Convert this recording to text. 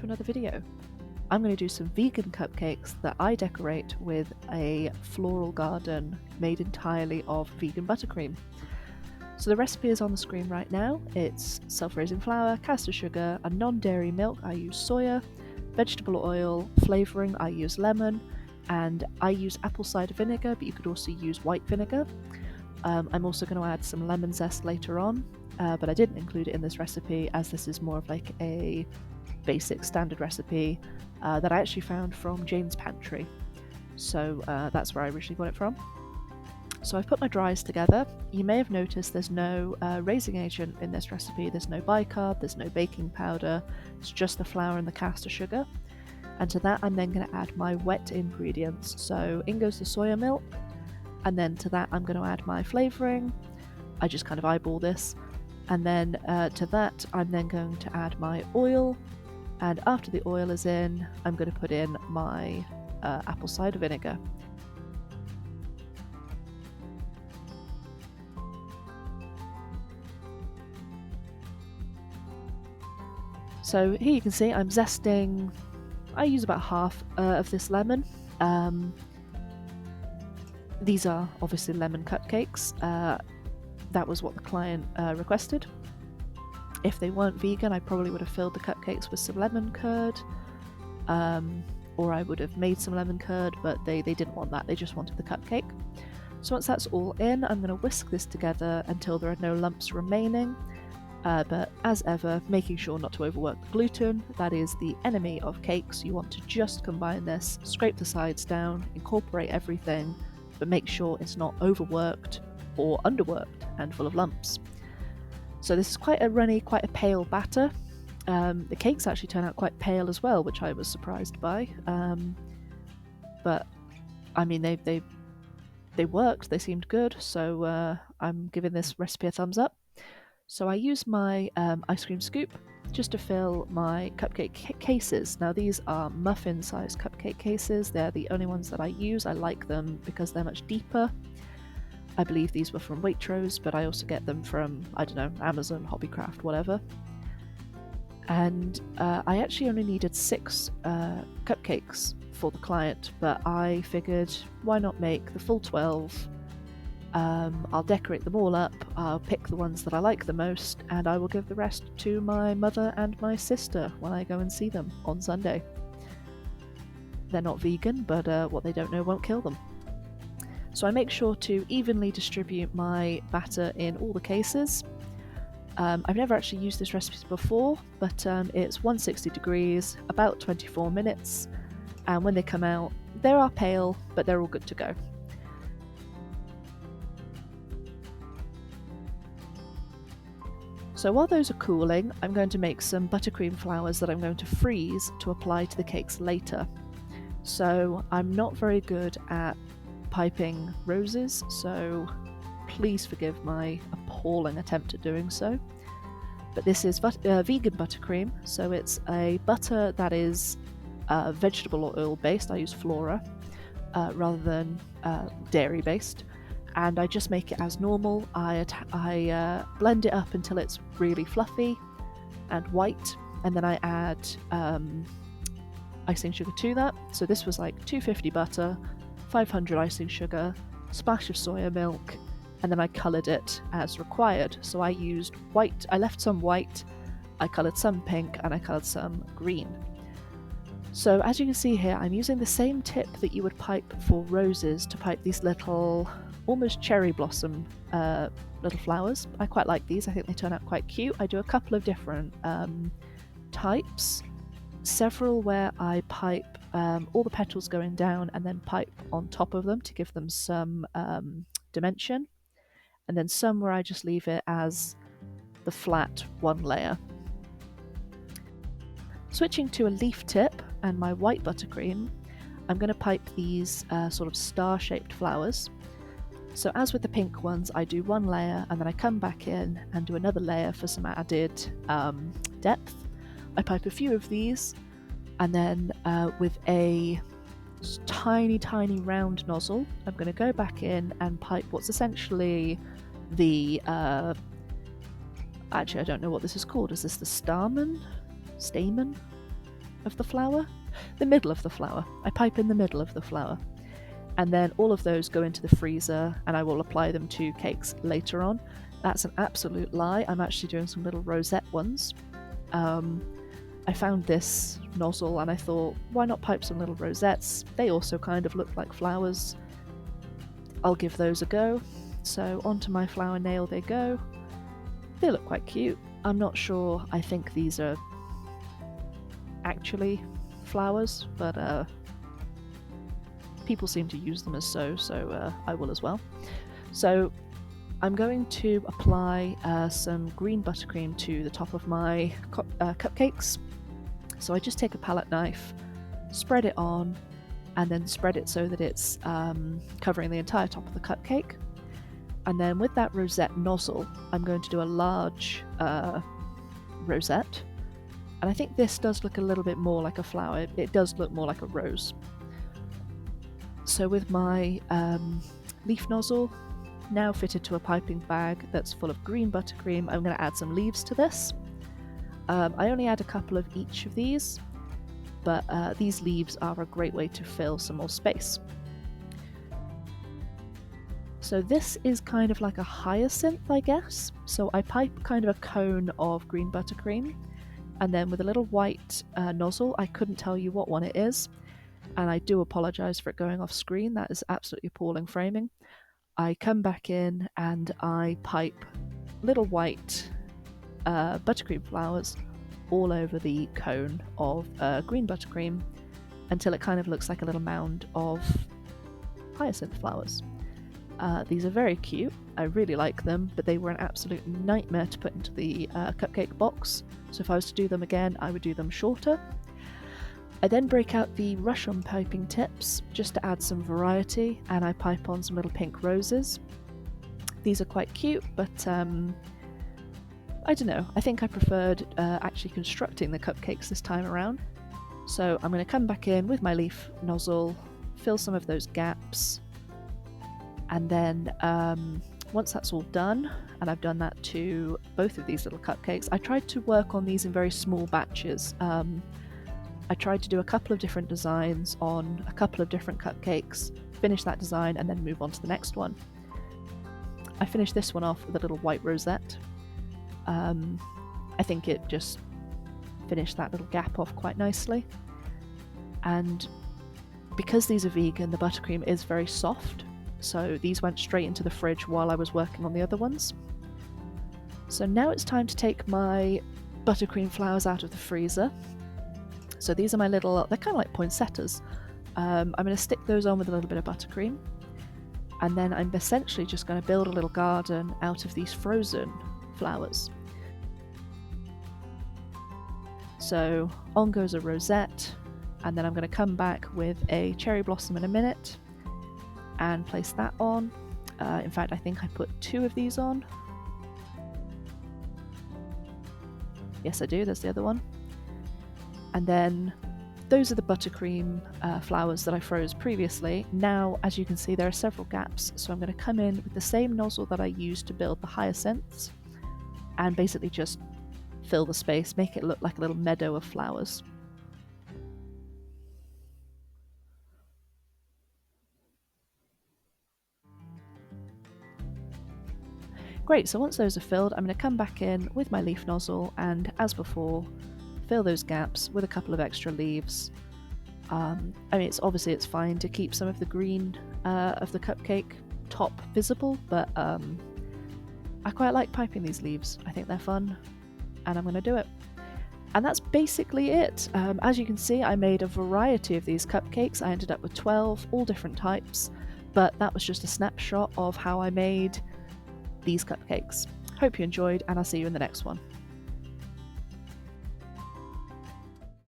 another video. I'm going to do some vegan cupcakes that I decorate with a floral garden made entirely of vegan buttercream. So the recipe is on the screen right now. It's self-raising flour, caster sugar, a non-dairy milk, I use soya, vegetable oil, flavouring, I use lemon, and I use apple cider vinegar, but you could also use white vinegar. I'm also going to add some lemon zest later on, but I didn't include it in this recipe as this is more of like a basic standard recipe that I actually found from Jane's Pantry. So that's where I originally got it from. So I've put my dries together. You may have noticed there's no raising agent in this recipe. There's no bicarb, there's no baking powder. It's just the flour and the caster sugar. And to that I'm then going to add my wet ingredients. So in goes the soya milk, and then to that I'm going to add my flavouring. I just kind of eyeball this. And then to that I'm then going to add my oil. And after the oil is in, I'm going to put in my apple cider vinegar. So here you can see I'm zesting, I use about half of this lemon. These are obviously lemon cupcakes. That was what the client requested. If they weren't vegan, I probably would have filled the cupcakes with some lemon curd, or I would have made some lemon curd, but they didn't want that, they just wanted the cupcake. So once that's all in, I'm going to whisk this together until there are no lumps remaining. But as ever, making sure not to overwork the gluten. That is the enemy of cakes. You want to just combine this, scrape the sides down, incorporate everything, but make sure it's not overworked or underworked and full of lumps. So this is quite a runny, quite a pale batter. The cakes actually turn out quite pale as well, which I was surprised by. But I mean, they worked, they seemed good, so I'm giving this recipe a thumbs up. So I use my ice cream scoop just to fill my cupcake cases. Now these are muffin-sized cupcake cases. They're the only ones that I use. I like them because they're much deeper. I believe these were from Waitrose, but I also get them from, I don't know, Amazon, Hobbycraft, whatever. And I actually only needed 6 cupcakes for the client, but I figured why not make the full 12. I'll decorate them all up, I'll pick the ones that I like the most, and I will give the rest to my mother and my sister when I go and see them on Sunday. They're not vegan, but what they don't know won't kill them. So I make sure to evenly distribute my batter in all the cases. I've never actually used this recipe before, but it's 160 degrees, about 24 minutes, and when they come out, they are pale, but they're all good to go. So while those are cooling, I'm going to make some buttercream flowers that I'm going to freeze to apply to the cakes later. So I'm not very good at piping roses, so please forgive my appalling attempt at doing so. But this is vegan buttercream, so it's a butter that is vegetable oil based. I use Flora rather than dairy based. And I just make it as normal. I blend it up until it's really fluffy and white, and then I add icing sugar to that. So this was like 250 butter, 500 icing sugar, splash of soya milk, and then I coloured it as required. So I used white, I left some white, I coloured some pink, and I coloured some green. So as you can see here, I'm using the same tip that you would pipe for roses to pipe these little almost cherry blossom little flowers. I quite like these, I think they turn out quite cute. I do a couple of different types, several where I pipe all the petals going down and then pipe on top of them to give them some dimension, and then some where I just leave it as the flat one layer. Switching to a leaf tip and my white buttercream, I'm going to pipe these sort of star-shaped flowers. So as with the pink ones, I do one layer and then I come back in and do another layer for some added depth. I pipe a few of these, and then with a tiny round nozzle, I'm going to go back in and pipe what's essentially the actually I don't know what this is called. Is this the stamen? of the flower. The middle of the flower. I pipe in the middle of the flower. And then all of those go into the freezer, and I will apply them to cakes later on. That's an absolute lie. I'm actually doing some little rosette ones. I found this nozzle and I thought, why not pipe some little rosettes? They also kind of look like flowers. I'll give those a go. So onto my flower nail they go. They look quite cute. I'm not sure, I think these are actually flowers, but people seem to use them as so I will as well. So I'm going to apply some green buttercream to the top of my cupcakes. So I just take a palette knife, spread it on, and then spread it so that it's covering the entire top of the cupcake. And then with that rosette nozzle, I'm going to do a large rosette. And I think this does look a little bit more like a flower. It does look more like a rose. So with my leaf nozzle now fitted to a piping bag that's full of green buttercream, I'm going to add some leaves to this. I only add a couple of each of these, but these leaves are a great way to fill some more space. So this is kind of like a hyacinth, I guess. So I pipe kind of a cone of green buttercream, and then with a little white nozzle, I couldn't tell you what one it is, and I do apologise for it going off screen. That is absolutely appalling framing. I come back in and I pipe little white buttercream flowers all over the cone of green buttercream until it kind of looks like a little mound of hyacinth flowers. These are very cute. I really like them, but they were an absolute nightmare to put into the cupcake box. So if I was to do them again, I would do them shorter. I then break out the Russian piping tips just to add some variety, and I pipe on some little pink roses. These are quite cute, but I don't know, I think I preferred actually constructing the cupcakes this time around. So I'm going to come back in with my leaf nozzle, fill some of those gaps, and then once that's all done, and I've done that to both of these little cupcakes, I tried to work on these in very small batches. I tried to do a couple of different designs on a couple of different cupcakes, finish that design, and then move on to the next one. I finished this one off with a little white rosette. I think it just finished that little gap off quite nicely. And because these are vegan, the buttercream is very soft, so these went straight into the fridge while I was working on the other ones. So now it's time to take my buttercream flowers out of the freezer. So these are my little, they're kind of like poinsettias. I'm going to stick those on with a little bit of buttercream, and then I'm essentially just going to build a little garden out of these frozen flowers. So on goes a rosette, and then I'm going to come back with a cherry blossom in a minute and place that on. In fact, I think I put 2 of these on. Yes, I do, there's the other one. And then those are the buttercream flowers that I froze previously. Now, as you can see, there are several gaps, so I'm going to come in with the same nozzle that I used to build the hyacinths and basically just fill the space, make it look like a little meadow of flowers. Great, so once those are filled, I'm going to come back in with my leaf nozzle and, as before, fill those gaps with a couple of extra leaves. I mean, it's fine to keep some of the green of the cupcake top visible, but I quite like piping these leaves. I think they're fun, and I'm going to do it. And that's basically it. As you can see, I made a variety of these cupcakes. I ended up with 12, all different types, but that was just a snapshot of how I made these cupcakes. Hope you enjoyed, and I'll see you in the next one.